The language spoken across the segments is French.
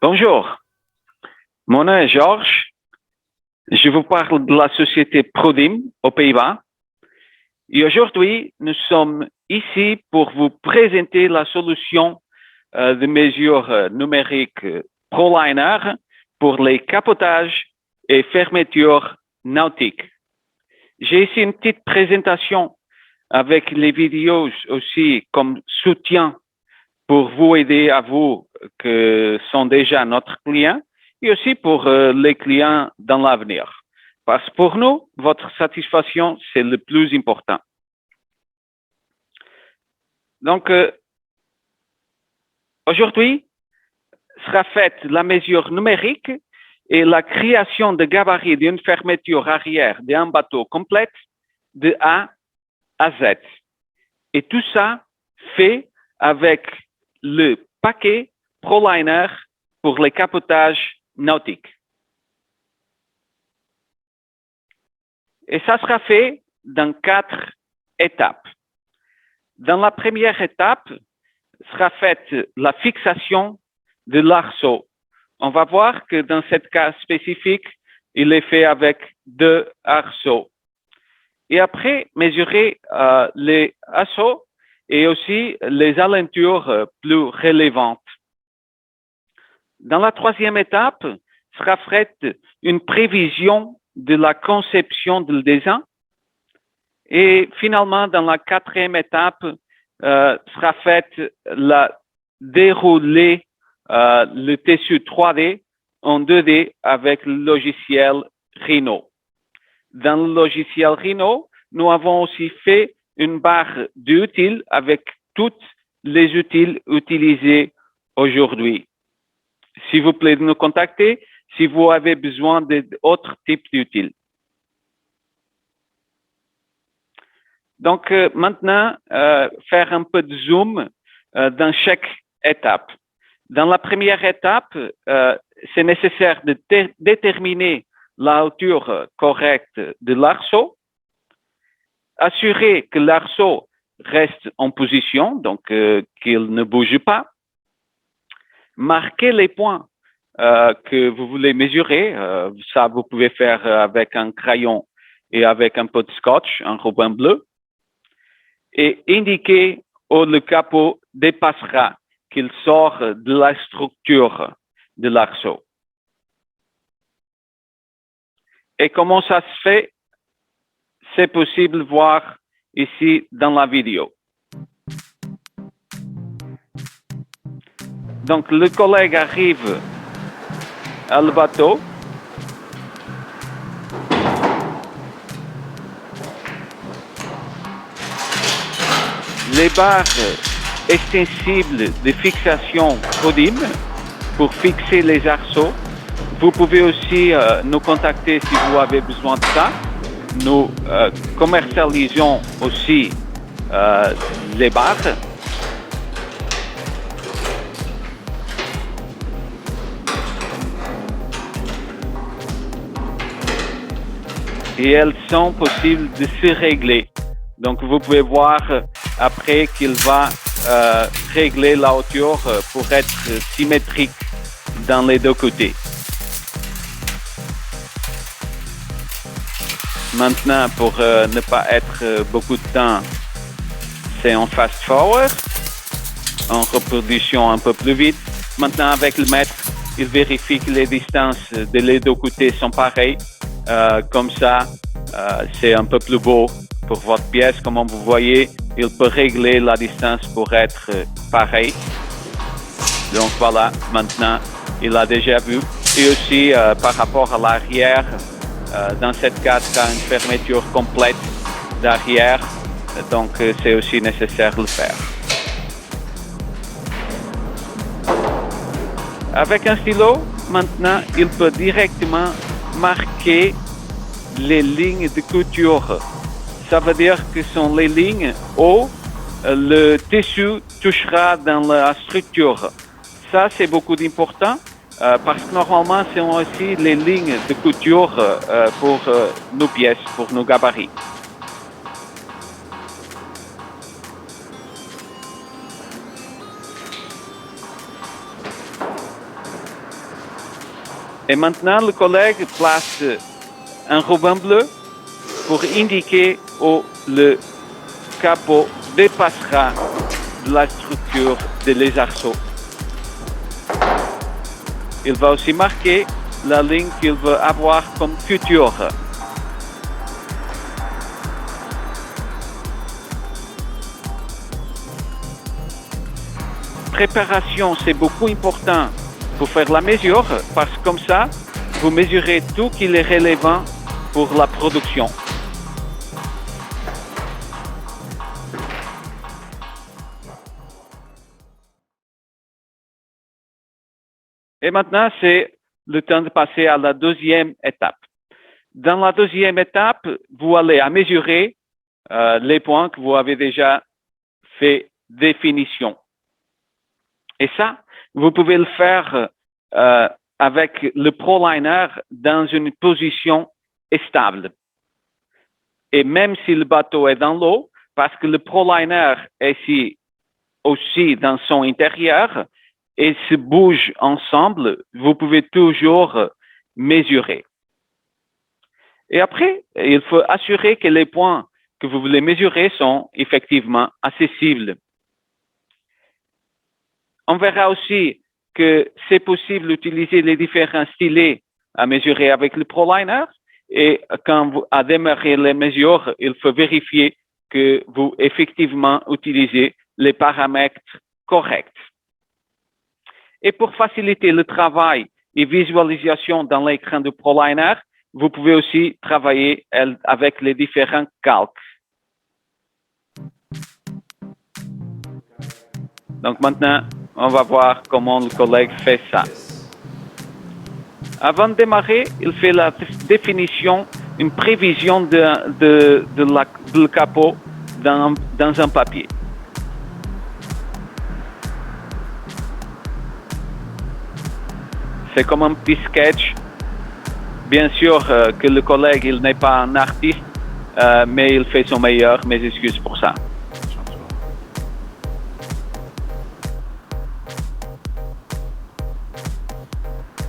Bonjour, mon nom est Georges. Je vous parle de la société Prodim aux Pays-Bas. Et aujourd'hui, nous sommes ici pour vous présenter la solution de mesure numérique ProLiner pour les capotages et fermetures nautiques. J'ai ici une petite présentation avec les vidéos aussi comme soutien pour vous aider à vous que sont déjà notre client et aussi pour les clients dans l'avenir. Parce que pour nous, votre satisfaction, c'est le plus important. Donc, aujourd'hui, sera faite la mesure numérique et la création de gabarit d'une fermeture arrière d'un bateau complète de A à Z. Et tout ça fait avec le paquet ProLiner pour les capotages nautiques. Et ça sera fait dans 4 étapes. Dans la première étape, sera faite la fixation de l'arceau. On va voir que dans ce cas spécifique, il est fait avec 2 arceaux. Et après, mesurer les arceaux et aussi les allentures plus relevantes. Dans la troisième étape, sera faite une prévision de la conception du dessin. Et finalement, dans la quatrième étape, sera faite la dérouler le tissu 3D en 2D avec le logiciel Rhino. Dans le logiciel Rhino, nous avons aussi fait une barre d'utiles avec toutes les utiles utilisés aujourd'hui. S'il vous plaît, de nous contacter si vous avez besoin d'autres types d'utiles. Donc, maintenant, faire un peu de zoom dans chaque étape. Dans la première étape, c'est nécessaire de déterminer la hauteur correcte de l'arceau, assurer que l'arceau reste en position, donc qu'il ne bouge pas, marquer les points que vous voulez mesurer, ça vous pouvez faire avec un crayon et avec un peu de scotch, un ruban bleu, et indiquer où le capot dépassera, qu'il sort de la structure de l'arceau. Et comment ça se fait? C'est possible de voir ici dans la vidéo. Donc, le collègue arrive à le bateau. Les barres extensibles de fixation Prodim pour fixer les arceaux. Vous pouvez aussi nous contacter si vous avez besoin de ça. Nous commercialisons aussi les barres. Et elles sont possibles de se régler. Donc, vous pouvez voir après qu'il va régler la hauteur pour être symétrique dans les deux côtés. Maintenant, pour ne pas être beaucoup de temps, c'est en fast forward, en reproduction un peu plus vite. Maintenant, avec le maître, il vérifie que les distances de les deux côtés sont pareilles. Comme ça, c'est un peu plus beau pour votre pièce. Comme vous voyez, il peut régler la distance pour être pareil. Donc voilà, maintenant, il a déjà vu. Et aussi, par rapport à l'arrière, dans cette cas, il y a une fermeture complète d'arrière. Donc, c'est aussi nécessaire de le faire. Avec un stylo, maintenant, il peut directement marquer les lignes de couture. Ça veut dire que ce sont les lignes où le tissu touchera dans la structure. Ça, c'est beaucoup d'important parce que normalement, c'est aussi les lignes de couture pour nos pièces, pour nos gabarits. Et maintenant, le collègue place un ruban bleu pour indiquer où le capot dépassera de la structure de les arceaux. Il va aussi marquer la ligne qu'il veut avoir comme couture. Préparation, c'est beaucoup important pour faire la mesure, parce que comme ça, vous mesurez tout qui est relevant pour la production. Et maintenant, c'est le temps de passer à la deuxième étape. Dans la deuxième étape, vous allez à mesurer les points que vous avez déjà fait définition. Et ça, vous pouvez le faire avec le ProLiner dans une position stable. Et même si le bateau est dans l'eau, parce que le ProLiner est ici aussi dans son intérieur et se bougent ensemble, vous pouvez toujours mesurer. Et après, il faut assurer que les points que vous voulez mesurer sont effectivement accessibles. On verra aussi que c'est possible d'utiliser les différents stylets à mesurer avec le ProLiner. Et quand vous à démarrer les mesures, il faut vérifier que vous effectivement utilisez les paramètres corrects. Et pour faciliter le travail et visualisation dans l'écran du ProLiner, vous pouvez aussi travailler avec les différents calques. Donc maintenant, on va voir comment le collègue fait ça. Avant de démarrer, il fait la définition, une prévision de le capot dans un papier. C'est comme un petit sketch. Bien sûr que le collègue, il n'est pas un artiste, mais il fait son meilleur. Mes excuses pour ça.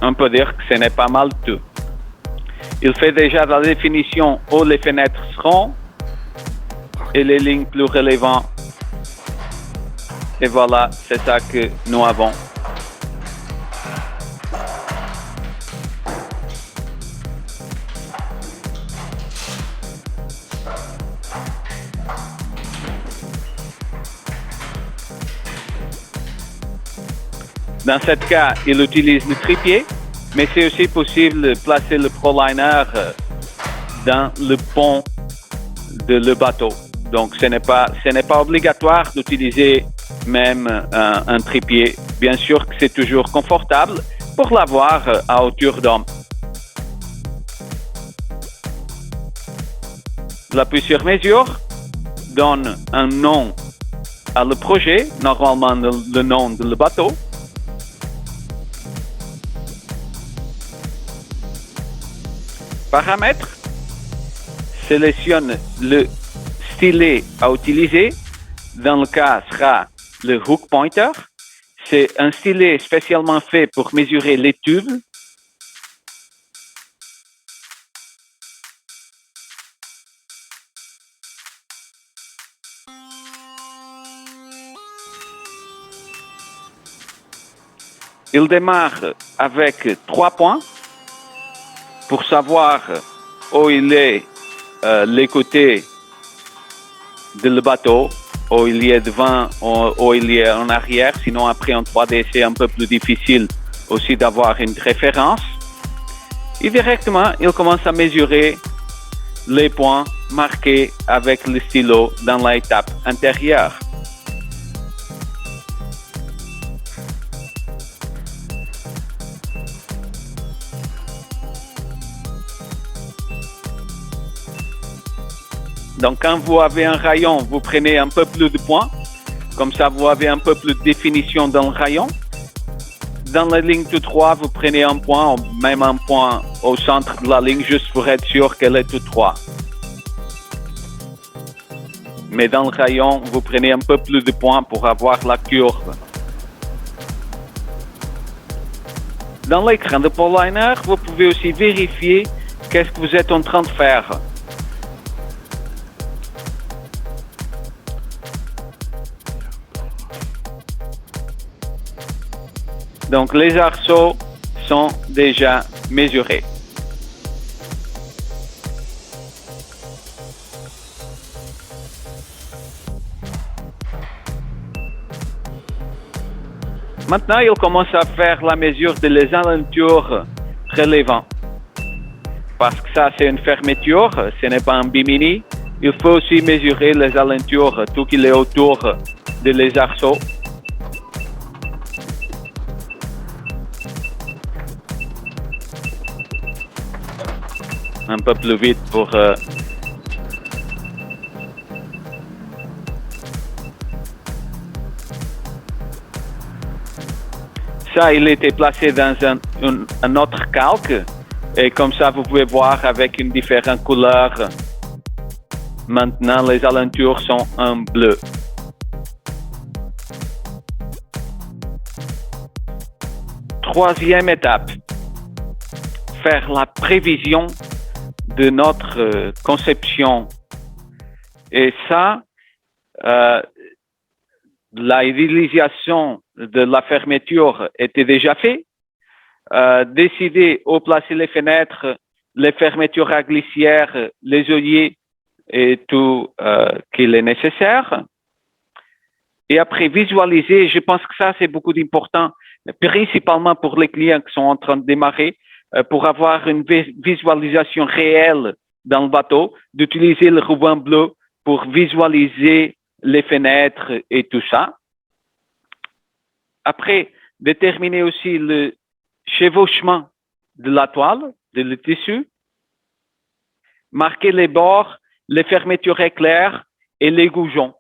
On peut dire que ce n'est pas mal tout. Il fait déjà la définition où les fenêtres seront et les lignes plus relevantes. Et voilà, c'est ça que nous avons. Dans ce cas, il utilise le trépied, mais c'est aussi possible de placer le ProLiner dans le pont de le bateau. Donc, ce n'est pas obligatoire d'utiliser même un trépied. Bien sûr que c'est toujours confortable pour l'avoir à hauteur d'homme. L'appui sur mesure donne un nom à le projet, normalement le nom de le bateau. Paramètres, sélectionne le stylet à utiliser. Dans le cas, sera le hook pointer. C'est un stylet spécialement fait pour mesurer les tubes. Il démarre avec 3 points. Pour savoir où il est les côtés de le bateau, où il est devant, où il est en arrière. Sinon, après en 3D, c'est un peu plus difficile aussi d'avoir une référence. Et directement, il commence à mesurer les points marqués avec le stylo dans l'étape intérieure. Donc, quand vous avez un rayon, vous prenez un peu plus de points. Comme ça, vous avez un peu plus de définition dans le rayon. Dans la ligne tout droit, vous prenez un point, même un point au centre de la ligne, juste pour être sûr qu'elle est tout droit. Mais dans le rayon, vous prenez un peu plus de points pour avoir la courbe. Dans l'écran de ProLiner, vous pouvez aussi vérifier qu'est-ce que vous êtes en train de faire. Donc, les arceaux sont déjà mesurés. Maintenant, il commence à faire la mesure de les alentours relevants. Parce que ça, c'est une fermeture, ce n'est pas un bimini. Il faut aussi mesurer les alentours, tout qu'il est autour de les arceaux. Un peu plus vite pour... Ça, il était placé dans un autre calque. Et comme ça, vous pouvez voir avec une différente couleur. Maintenant, les alentours sont en bleu. Troisième étape, faire la prévision de notre conception. Et ça, la réalisation de la fermeture était déjà faite. Décider où placer les fenêtres, les fermetures à glissière, les œillets et tout qu'il est nécessaire. Et après, visualiser, je pense que ça, c'est beaucoup d'important, principalement pour les clients qui sont en train de démarrer, pour avoir une visualisation réelle dans le bateau, d'utiliser le ruban bleu pour visualiser les fenêtres et tout ça. Après, déterminer aussi le chevauchement de la toile, de le tissu, marquer les bords, les fermetures éclairs et les goujons.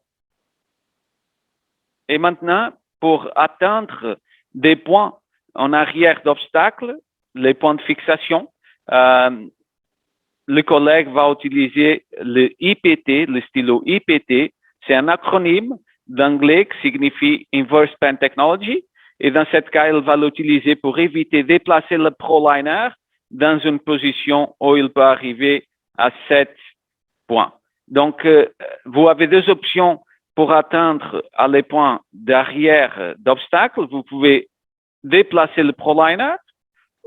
Et maintenant, pour atteindre des points en arrière d'obstacle, les points de fixation, le collègue va utiliser le IPT, le stylo IPT. C'est un acronyme d'anglais qui signifie Inverse Pen Technology. Et dans ce cas, il va l'utiliser pour éviter de déplacer le ProLiner dans une position où il peut arriver à 7 points. Donc, vous avez deux options pour atteindre à les points d'arrière d'obstacle. Vous pouvez déplacer le ProLiner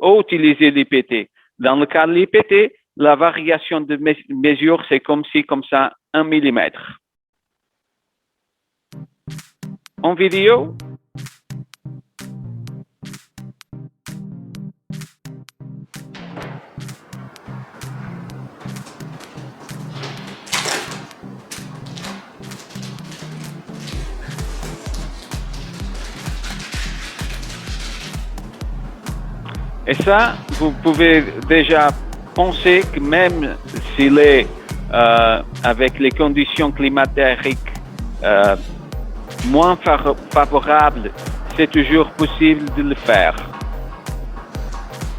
ou utiliser l'IPT. Dans le cas de l'IPT, la variation de mesure, c'est comme ça, 1 mm. En vidéo, et ça, vous pouvez déjà penser que même s'il est avec les conditions climatiques moins favorables, c'est toujours possible de le faire.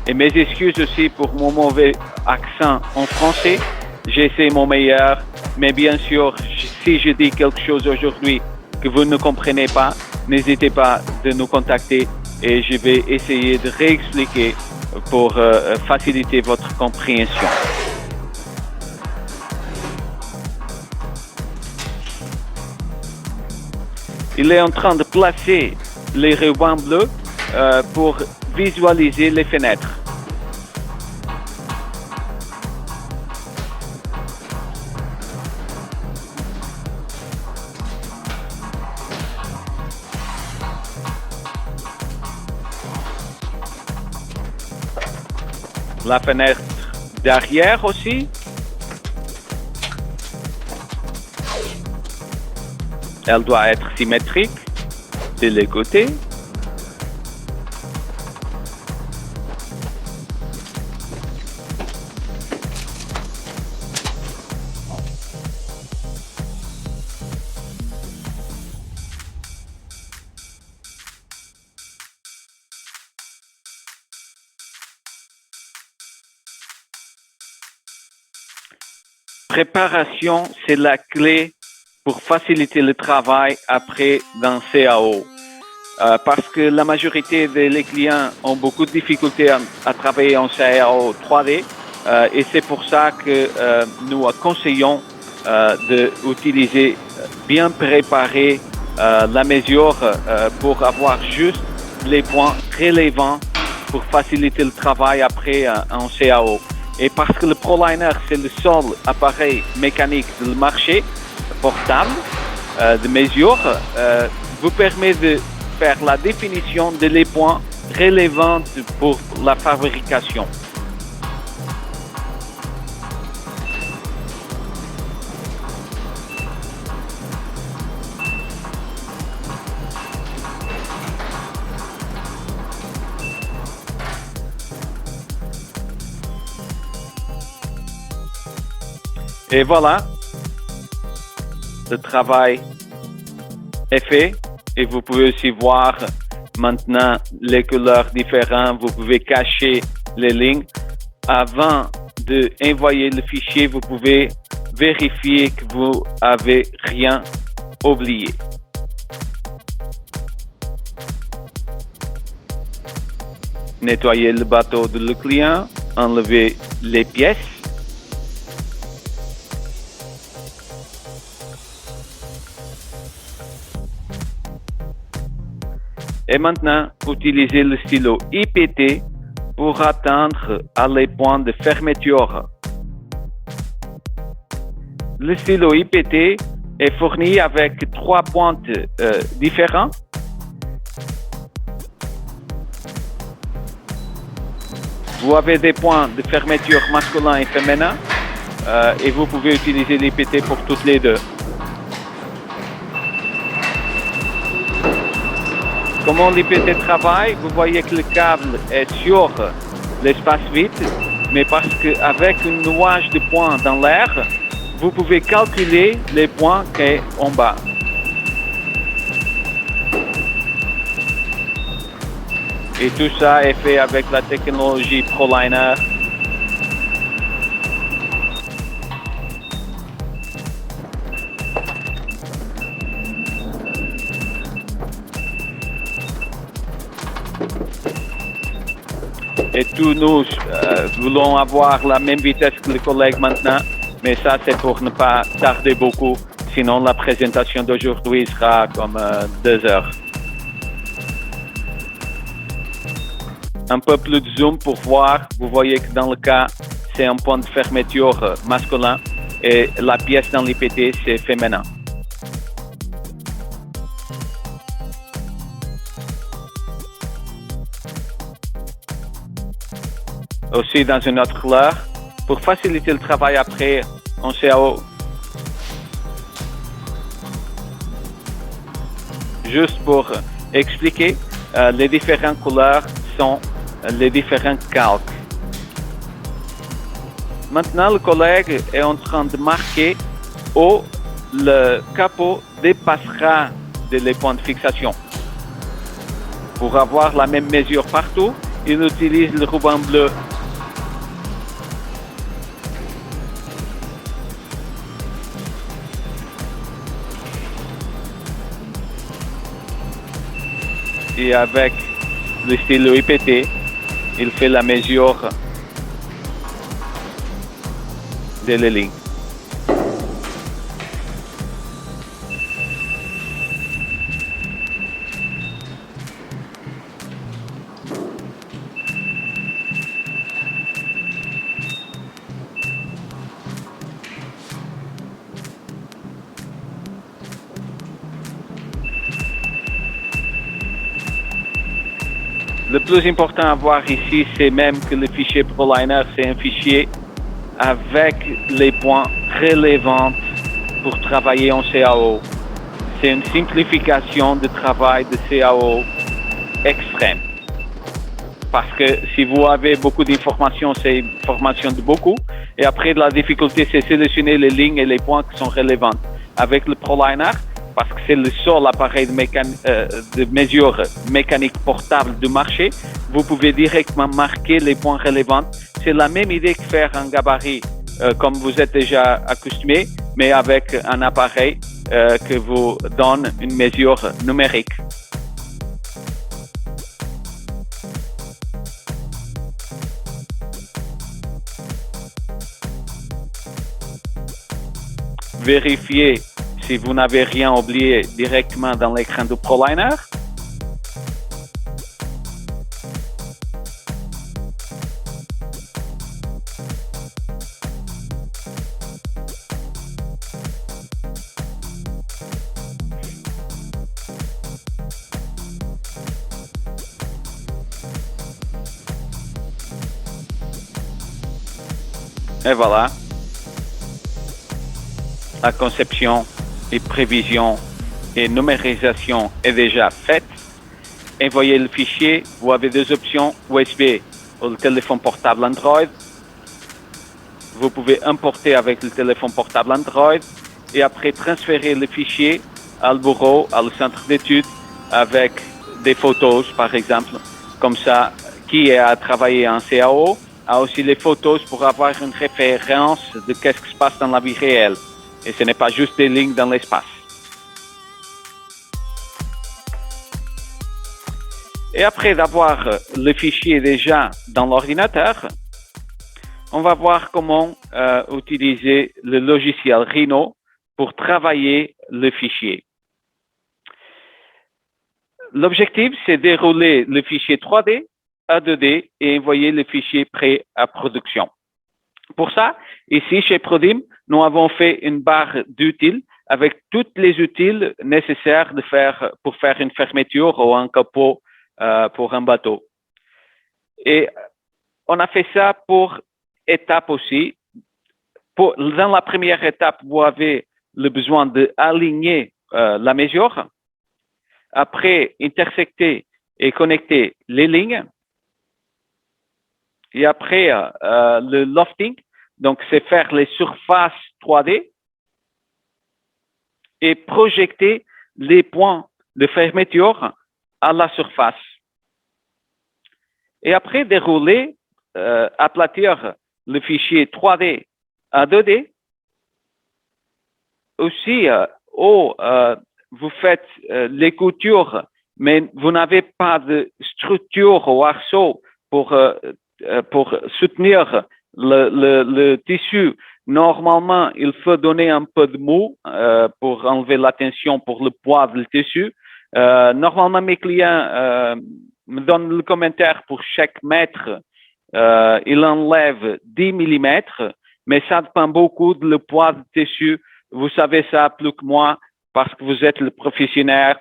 Et mes excuses aussi pour mon mauvais accent en français. J'essaie mon meilleur, mais bien sûr, si je dis quelque chose aujourd'hui que vous ne comprenez pas, n'hésitez pas de nous contacter et je vais essayer de réexpliquer pour faciliter votre compréhension. Il est en train de placer les rubans bleus pour visualiser les fenêtres. La fenêtre derrière aussi. Elle doit être symétrique de les côtés. Préparation, c'est la clé pour faciliter le travail après dans CAO. parce que la majorité des clients ont beaucoup de difficultés à travailler en CAO 3D et c'est pour ça que nous conseillons d'utiliser bien préparer la mesure pour avoir juste les points relevants pour faciliter le travail après en CAO. Et parce que le ProLiner, c'est le seul appareil mécanique du marché portable de mesure, vous permet de faire la définition de les points relevants pour la fabrication. Et voilà, le travail est fait et vous pouvez aussi voir maintenant les couleurs différentes. Vous pouvez cacher les lignes. Avant d'envoyer le fichier, vous pouvez vérifier que vous n'avez rien oublié. Nettoyer le bateau de le client, enlever les pièces. Et maintenant, utilisez le stylo IPT pour atteindre à les points de fermeture. Le stylo IPT est fourni avec 3 pointes différents. Vous avez des points de fermeture masculin et féminin et vous pouvez utiliser l'IPT pour toutes les deux. Comment l'IPT travaille? Vous voyez que le câble est sur l'espace vide, mais parce qu'avec un nuage de points dans l'air, vous pouvez calculer les points qui sont en bas. Et tout ça est fait avec la technologie ProLiner. Et tous nous voulons avoir la même vitesse que les collègues maintenant, mais ça c'est pour ne pas tarder beaucoup, sinon la présentation d'aujourd'hui sera comme 2 heures. Un peu plus de zoom pour voir, vous voyez que dans le cas, c'est un point de fermeture masculin et la pièce dans l'IPT, c'est féminin. Aussi dans une autre couleur, pour faciliter le travail après en CAO. Juste pour expliquer, les différentes couleurs sont les différents calques. Maintenant, le collègue est en train de marquer où le capot dépassera les points de fixation. Pour avoir la même mesure partout, il utilise le ruban bleu. Et avec le stylo IPT, il fait la mesure de la ligne. Le plus important à voir ici, c'est même que le fichier ProLiner, c'est un fichier avec les points relevants pour travailler en CAO. C'est une simplification de travail de CAO extrême. Parce que si vous avez beaucoup d'informations, c'est information de beaucoup. Et après, la difficulté, c'est sélectionner les lignes et les points qui sont relevants. Avec le ProLiner, parce que c'est le seul appareil de mesure mécanique portable du marché, vous pouvez directement marquer les points relevants. C'est la même idée que faire un gabarit comme vous êtes déjà accoutumé, mais avec un appareil que vous donne une mesure numérique. vérifier si vous n'avez rien oublié directement dans l'écran du ProLiner. Et voilà, la conception et prévision et numérisation est déjà faite. Envoyez le fichier, vous avez deux options, USB ou le téléphone portable Android. Vous pouvez importer avec le téléphone portable Android et après transférer le fichier au bureau, au centre d'études avec des photos par exemple. Comme ça, qui a travaillé en CAO a aussi les photos pour avoir une référence de qu'est-ce qui se passe dans la vie réelle. Et ce n'est pas juste des lignes dans l'espace. Et après d'avoir le fichier déjà dans l'ordinateur, on va voir comment utiliser le logiciel Rhino pour travailler le fichier. L'objectif, c'est dérouler le fichier 3D à 2D et envoyer le fichier prêt à production. Pour ça, ici chez Prodim, nous avons fait une barre d'utiles avec toutes les utiles nécessaires pour faire une fermeture ou un capot pour un bateau. Et on a fait ça pour étapes aussi. Dans la première étape, vous avez le besoin d'aligner la mesure. Après, intersecter et connecter les lignes. Et après, le lofting, donc c'est faire les surfaces 3D et projeter les points de fermeture à la surface. Et après, dérouler, aplatir le fichier 3D à 2D. Aussi, vous faites les coutures, mais vous n'avez pas de structure ou arceau pour soutenir le tissu. Normalement, il faut donner un peu de mou pour enlever la tension pour le poids du tissu. Normalement, mes clients me donnent le commentaire pour chaque mètre, il enlève 10 mm, mais ça dépend beaucoup de le poids du tissu. Vous savez ça plus que moi parce que vous êtes le professionnel.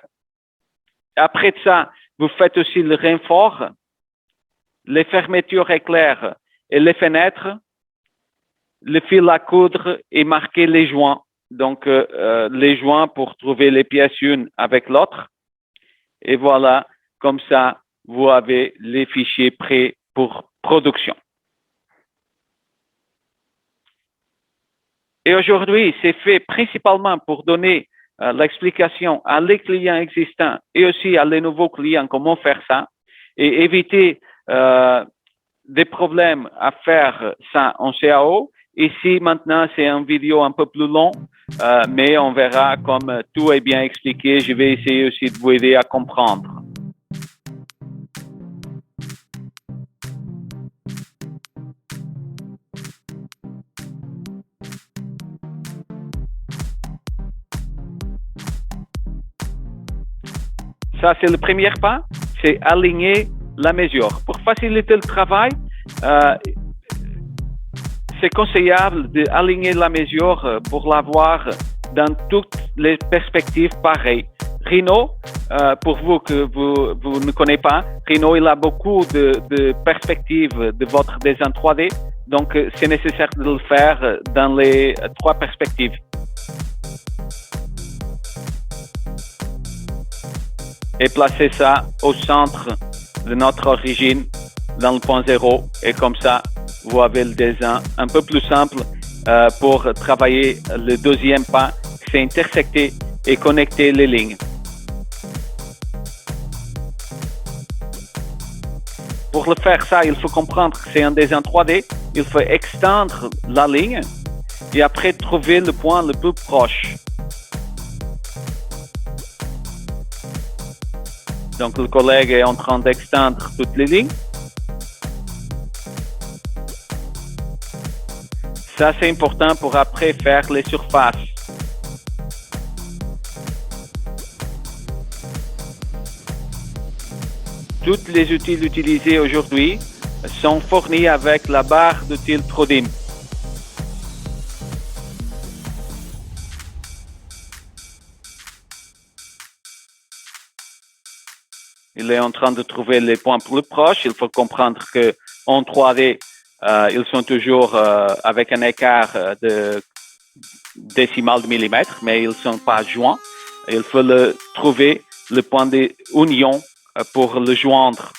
Après ça, vous faites aussi le renfort, les fermetures éclairs et les fenêtres, le fil à coudre et marquer les joints. Donc, les joints pour trouver les pièces une avec l'autre. Et voilà, comme ça, vous avez les fichiers prêts pour production. Et aujourd'hui, c'est fait principalement pour donner l'explication à les clients existants et aussi à les nouveaux clients comment faire ça et éviter des problèmes à faire ça en CAO. Ici, maintenant, c'est une vidéo un peu plus longue, mais on verra comme tout est bien expliqué. Je vais essayer aussi de vous aider à comprendre. Ça, c'est le premier pas, c'est aligner la mesure. Pour faciliter le travail, c'est conseillable d'aligner la mesure pour l'avoir dans toutes les perspectives pareilles. Rhino, pour vous que vous ne connaissez pas, Rhino, il a beaucoup de perspectives de votre dessin 3D, donc c'est nécessaire de le faire dans les trois perspectives. Et placer ça au centre de notre origine dans le point zéro. Et comme ça, vous avez le dessin un peu plus simple pour travailler le deuxième pas, c'est intersecter et connecter les lignes. Pour le faire ça, il faut comprendre que c'est un dessin 3D. Il faut extendre la ligne et après trouver le point le plus proche. Donc, le collègue est en train d'extendre toutes les lignes. Ça, c'est important pour après faire les surfaces. tous les outils utilisés aujourd'hui sont fournis avec la barre d'outils Trodim. Il est en train de trouver les points plus proches. Il faut comprendre qu'en 3D, ils sont toujours avec un écart de décimal de millimètre, mais ils ne sont pas joints. Il faut trouver le point d'union pour le joindre.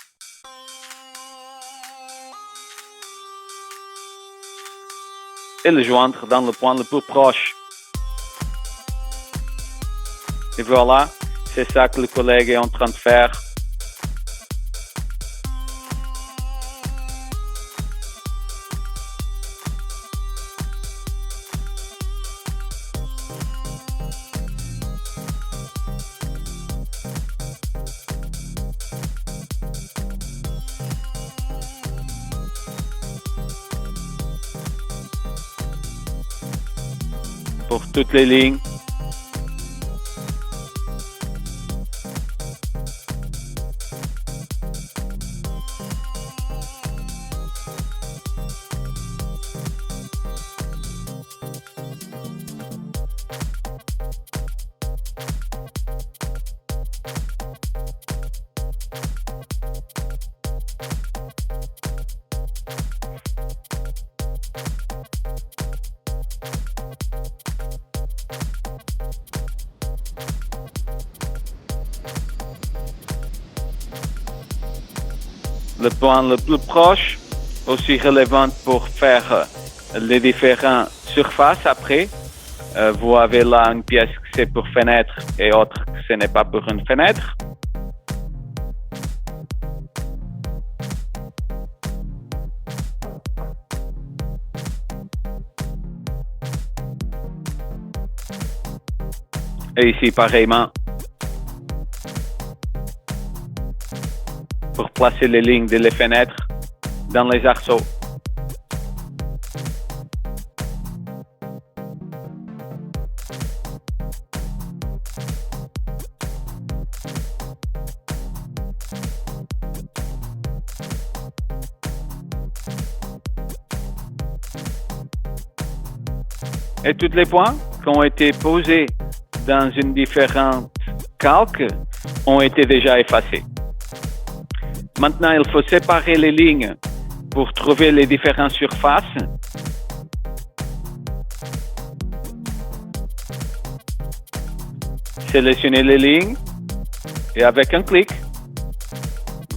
Et le joindre dans le point le plus proche. Et voilà, c'est ça que le collègue est en train de faire. Pour toutes les lignes. Le point le plus proche, aussi relevant pour faire les différentes surfaces après. Vous avez là une pièce que c'est pour fenêtre et autre que ce n'est pas pour une fenêtre. Et ici, pareillement, pour placer les lignes de les fenêtres dans les arceaux. Et tous les points qui ont été posés dans une différente calque ont été déjà effacés. Maintenant, il faut séparer les lignes pour trouver les différentes surfaces. Sélectionnez les lignes et avec un clic,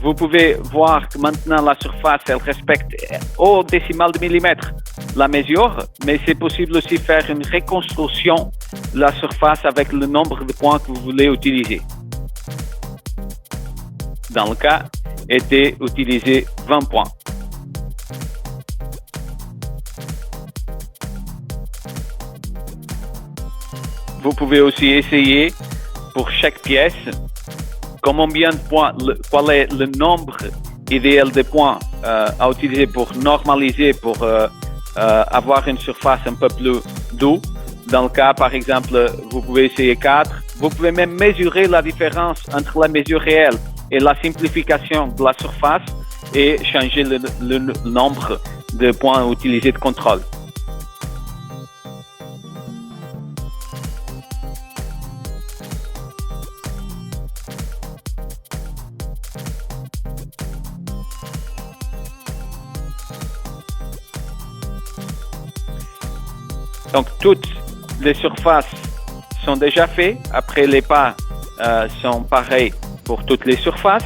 vous pouvez voir que maintenant la surface, elle respecte au décimal de millimètre la mesure, mais c'est possible aussi de faire une reconstruction de la surface avec le nombre de points que vous voulez utiliser. Dans le cas, était utilisé 20 points. Vous pouvez aussi essayer pour chaque pièce combien de points, quel est le nombre idéal de points à utiliser pour normaliser, pour avoir une surface un peu plus douce. Dans le cas, par exemple, vous pouvez essayer 4. Vous pouvez même mesurer la différence entre la mesure réelle et la simplification de la surface et changer le nombre de points utilisés de contrôle. Donc, toutes les surfaces sont déjà faites. Après, les pas sont pareils pour toutes les surfaces.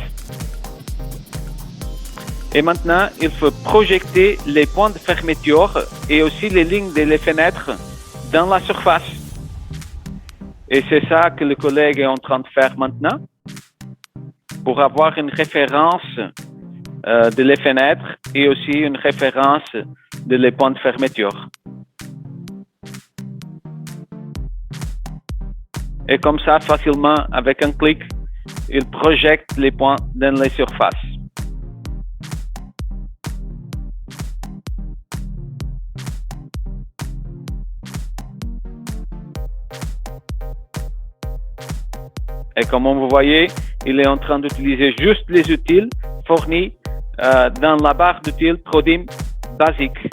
Et maintenant, il faut projeter les points de fermeture et aussi les lignes des fenêtres dans la surface. Et c'est ça que le collègue est en train de faire maintenant pour avoir une référence de les fenêtres et aussi une référence de les points de fermeture. Et comme ça, facilement, avec un clic, il projette les points dans les surfaces. Et comme vous voyez, il est en train d'utiliser juste les outils fournis dans la barre d'outils Prodim basique.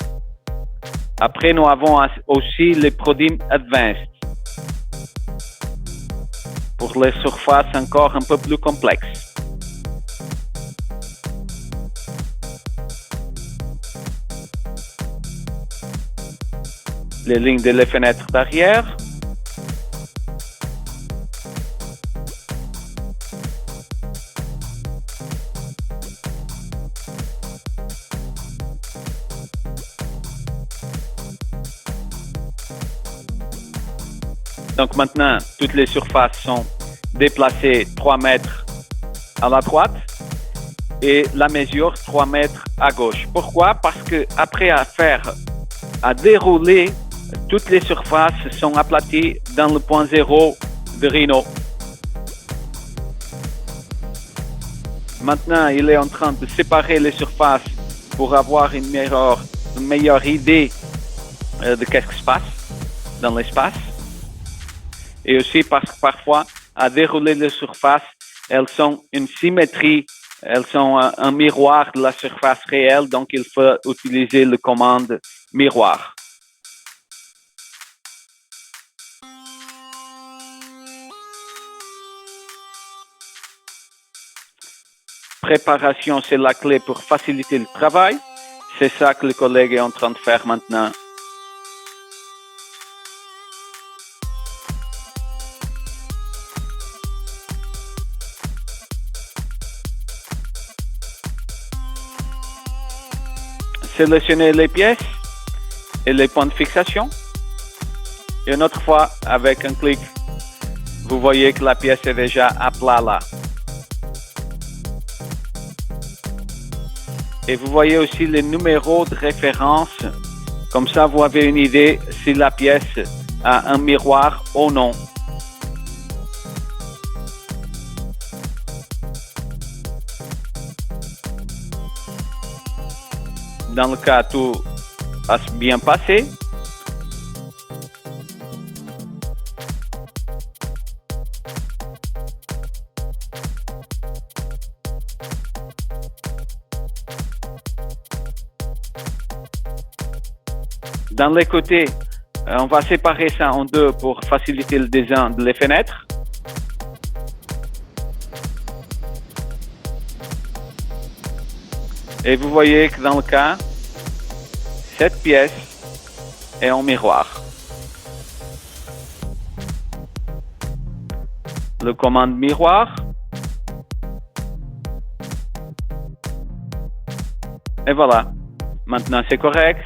Après, nous avons aussi les Prodim Advanced pour les surfaces encore un peu plus complexes. Les lignes de les fenêtres d'arrière. Donc maintenant, toutes les surfaces sont déplacées 3 mètres à la droite et la mesure 3 mètres à gauche. Pourquoi? Parce que après à dérouler, toutes les surfaces sont aplaties dans le point zéro de Rhino. Maintenant, il est en train de séparer les surfaces pour avoir une meilleure idée de qu'est-ce qui se passe dans l'espace. Et aussi parce que parfois, à dérouler les surfaces, elles sont une symétrie, elles sont un miroir de la surface réelle, donc il faut utiliser la commande miroir. Préparation, c'est la clé pour faciliter le travail. C'est ça que le collègue est en train de faire maintenant. Sélectionnez les pièces et les points de fixation. Et une autre fois, avec un clic, vous voyez que la pièce est déjà à plat là. Et vous voyez aussi les numéros de référence. Comme ça, vous avez une idée si la pièce a un miroir ou non. Dans le cas, tout a bien passé. Dans les côtés, on va séparer ça en deux pour faciliter le design des fenêtres. Et vous voyez que dans le cas, cette pièce est en miroir. Le commande miroir. Et voilà. Maintenant, c'est correct.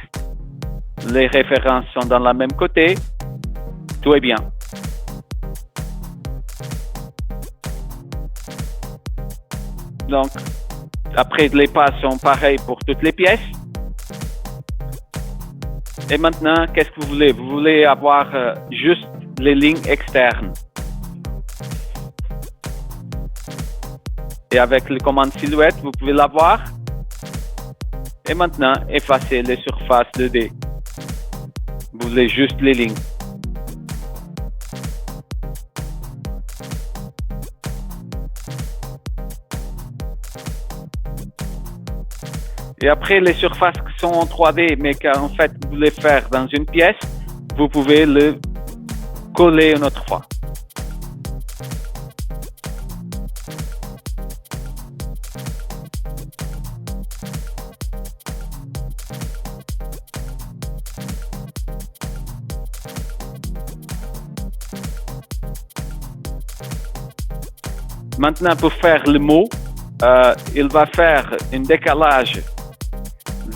Les références sont dans le même côté. Tout est bien. Donc, après, les pas sont pareils pour toutes les pièces. Et maintenant, qu'est-ce que vous voulez? Vous voulez avoir juste les lignes externes. Et avec la commande silhouette, vous pouvez l'avoir. Et maintenant, effacer les surfaces 2D. Vous voulez juste les lignes. Et après, les surfaces qui sont en 3D, mais qu'en fait, vous voulez faire dans une pièce, vous pouvez le coller une autre fois. Maintenant, pour faire le mot, il va faire un décalage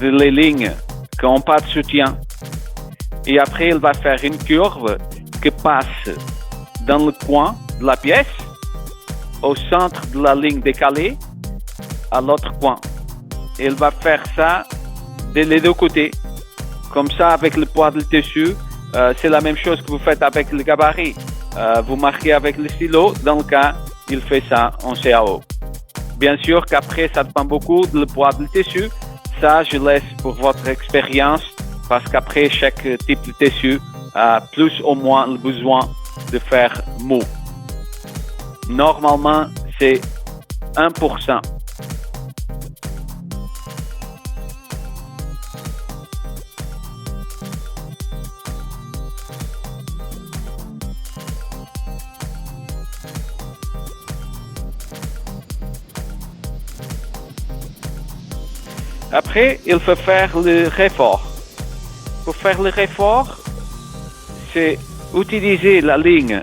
de les lignes qui n'ont pas de soutien. Et après, il va faire une courbe qui passe dans le coin de la pièce, au centre de la ligne décalée, à l'autre coin. Et il va faire ça de les deux côtés. Comme ça, avec le poids du tissu, c'est la même chose que vous faites avec le gabarit. Vous marquez avec le stylo. Dans le cas, il fait ça en CAO. Bien sûr qu'après, ça dépend beaucoup du poids du tissu. Ça, je laisse pour votre expérience parce qu'après, chaque type de tissu a plus ou moins le besoin de faire mou. Normalement, c'est 1%. Après, il faut faire le réfort. Pour faire le réfort, c'est utiliser la ligne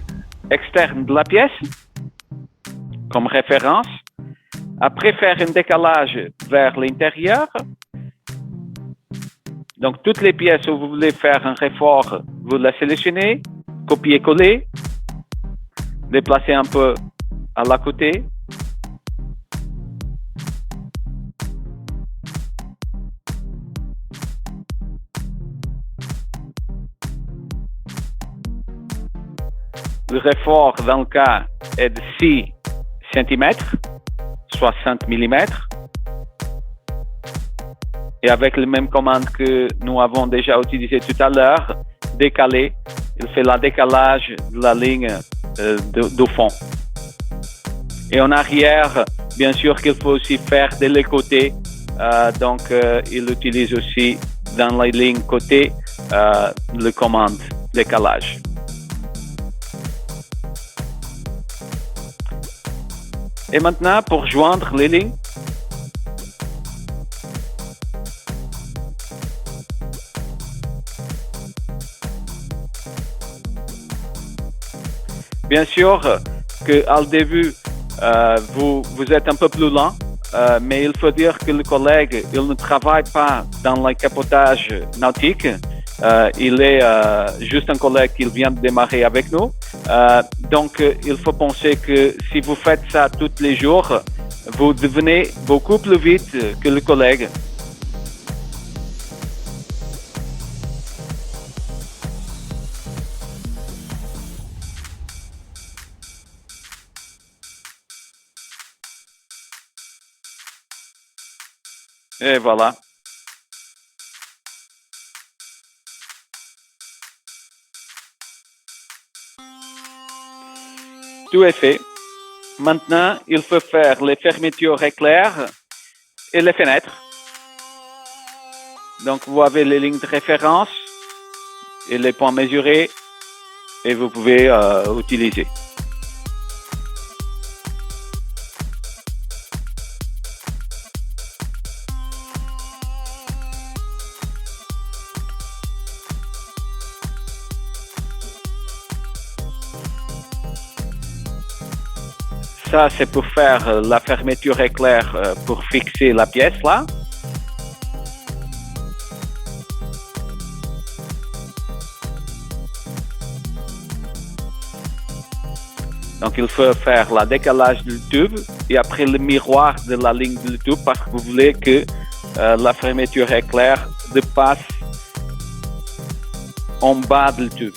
externe de la pièce comme référence. Après, faire un décalage vers l'intérieur. Donc, toutes les pièces où vous voulez faire un réfort, vous la sélectionnez, copier-coller, déplacer un peu à la côté. Le réfort, dans le cas, est de 6 cm, 60 mm. Et avec la même commande que nous avons déjà utilisée tout à l'heure, décaler, il fait le décalage de la ligne du fond. Et en arrière, bien sûr qu'il faut aussi faire de les côtés. Donc, il utilise aussi dans la ligne côté le commande décalage. Et maintenant, pour joindre les lignes, bien sûr qu'au début, vous êtes un peu plus lent, mais il faut dire que le collègue, il ne travaille pas dans le capotage nautique. Il est juste un collègue qui vient de démarrer avec nous. Donc, il faut penser que si vous faites ça tous les jours, vous devenez beaucoup plus vite que le collègue. Et voilà. Tout est fait. Maintenant, il faut faire les fermetures éclairs et les fenêtres. Donc, vous avez les lignes de référence et les points mesurés et vous pouvez utiliser. Ça, c'est pour faire la fermeture éclair pour fixer la pièce là. Donc, il faut faire le décalage du tube et après le miroir de la ligne du tube parce que vous voulez que la fermeture éclair dépasse en bas du tube.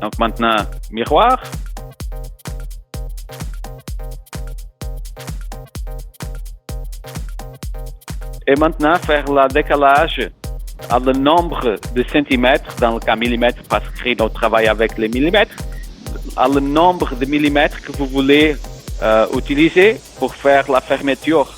Donc maintenant, miroir. Et maintenant, faire le décalage à le nombre de centimètres, dans le cas millimètres, parce que Credo travaille avec les millimètres, à le nombre de millimètres que vous voulez utiliser pour faire la fermeture.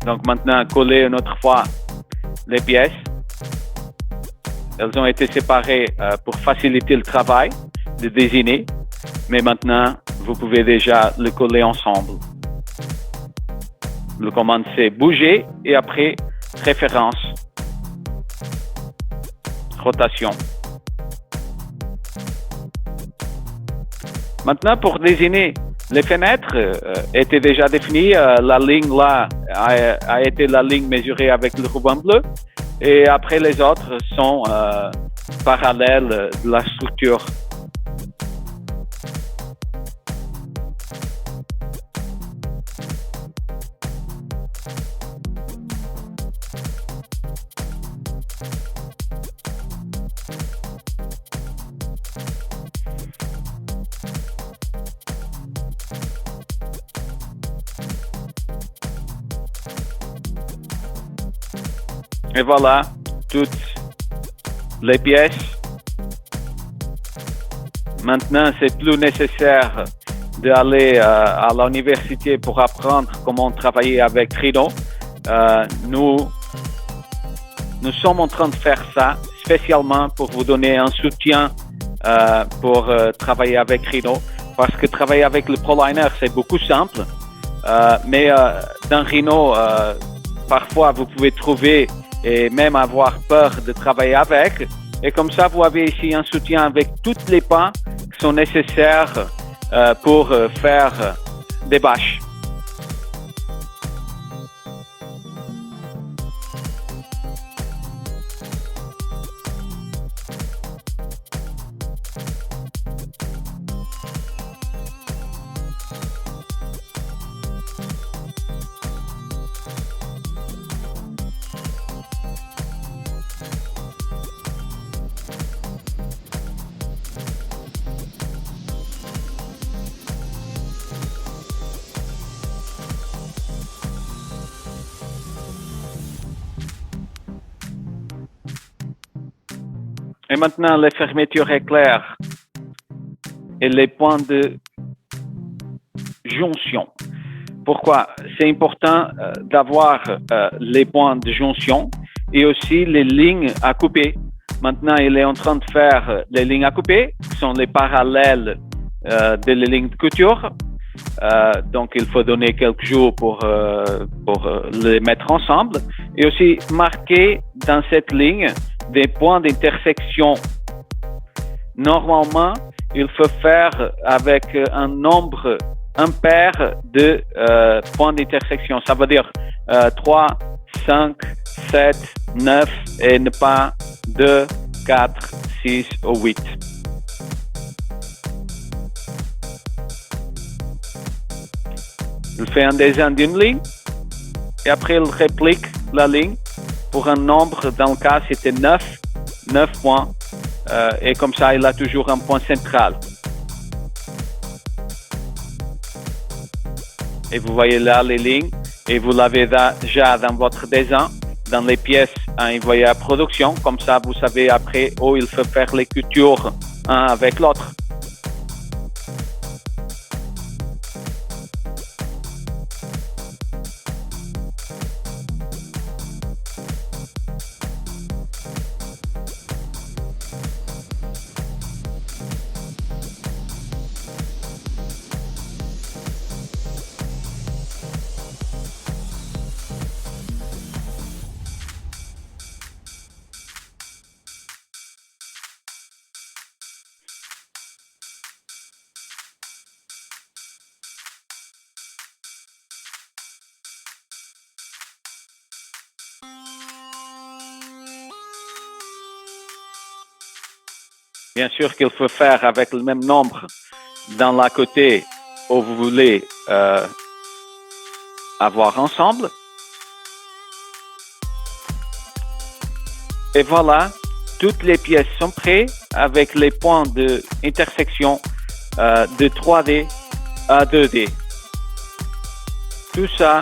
Donc maintenant, coller une autre fois les pièces. Elles ont été séparées pour faciliter le travail de désigner, mais maintenant, vous pouvez déjà le coller ensemble. Le commande c'est bouger et après référence, rotation. Maintenant, pour désigner les fenêtres étaient déjà définies. La ligne là a été la ligne mesurée avec le ruban bleu. Et après, les autres sont parallèles de la structure. Et voilà toutes les pièces. Maintenant, c'est plus nécessaire d'aller à l'université pour apprendre comment travailler avec Rhino. Nous sommes en train de faire ça spécialement pour vous donner un soutien pour travailler avec Rhino. Parce que travailler avec le ProLiner, c'est beaucoup simple. Mais dans Rhino, parfois, vous pouvez trouver et même avoir peur de travailler avec. Et comme ça, vous avez ici un soutien avec toutes les pas qui sont nécessaires pour faire des bâches. Et maintenant, les fermetures éclairs et les points de jonction. Pourquoi? C'est important d'avoir les points de jonction et aussi les lignes à couper. Maintenant, il est en train de faire les lignes à couper, qui sont les parallèles de les lignes de couture. Donc, il faut donner quelques jours pour les mettre ensemble et aussi marquer dans cette ligne des points d'intersection. Normalement, il faut faire avec un nombre impair de points d'intersection. Ça veut dire 3, 5, 7, 9 et ne pas 2, 4, 6 ou 8. Il fait un dessin d'une ligne et après il réplique la ligne pour un nombre. Dans le cas, c'était 9 points et comme ça, il a toujours un point central. Et vous voyez là les lignes et vous l'avez déjà dans votre dessin, dans les pièces à envoyer à production. Comme ça, vous savez après où il faut faire les coutures un avec l'autre. Bien sûr qu'il faut faire avec le même nombre dans la côté où vous voulez avoir ensemble. Et voilà, toutes les pièces sont prêtes avec les points d'intersection de 3D à 2D. Tout ça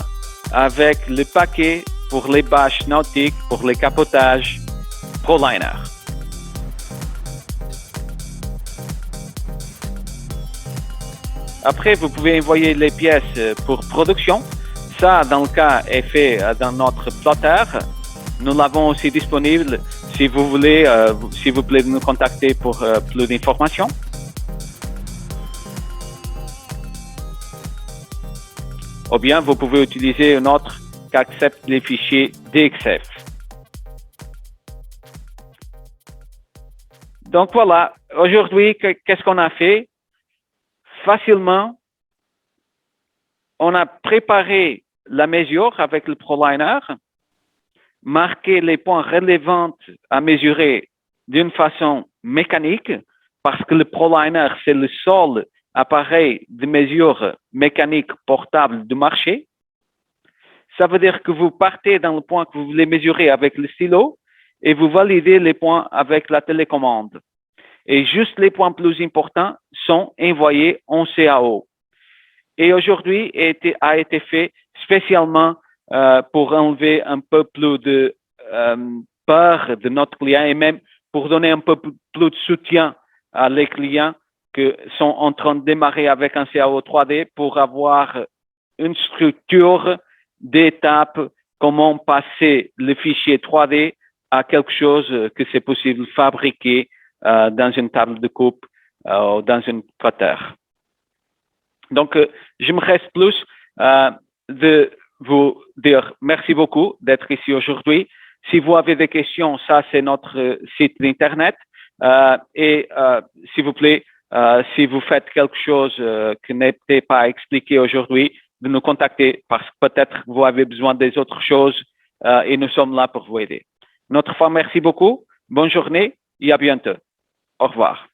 avec le paquet pour les bâches nautiques, pour les capotages ProLiner. Après, vous pouvez envoyer les pièces pour production. Ça, dans le cas, est fait dans notre plotter. Nous l'avons aussi disponible. Si vous voulez, s'il vous plaît, nous contacter pour plus d'informations. Ou bien, vous pouvez utiliser une autre qui accepte les fichiers DXF. Donc voilà, aujourd'hui, qu'est-ce qu'on a fait? Facilement, on a préparé la mesure avec le ProLiner, marqué les points relevants à mesurer d'une façon mécanique, parce que le ProLiner, c'est le seul appareil de mesure mécanique portable du marché. Ça veut dire que vous partez dans le point que vous voulez mesurer avec le stylo et vous validez les points avec la télécommande. Et juste les points plus importants sont envoyés en CAO. Et aujourd'hui, a été fait spécialement pour enlever un peu plus de peur de notre client et même pour donner un peu plus de soutien à les clients qui sont en train de démarrer avec un CAO 3D pour avoir une structure d'étapes, comment passer le fichier 3D à quelque chose que c'est possible de fabriquer dans une table de coupe ou dans une cutter. Donc, je me reste plus de vous dire merci beaucoup d'être ici aujourd'hui. Si vous avez des questions, ça c'est notre site internet. Et s'il vous plaît, si vous faites quelque chose que n'était pas expliqué aujourd'hui, de nous contacter parce que peut-être vous avez besoin des autres choses et nous sommes là pour vous aider. Une autre fois, merci beaucoup. Bonne journée et à bientôt. Au revoir.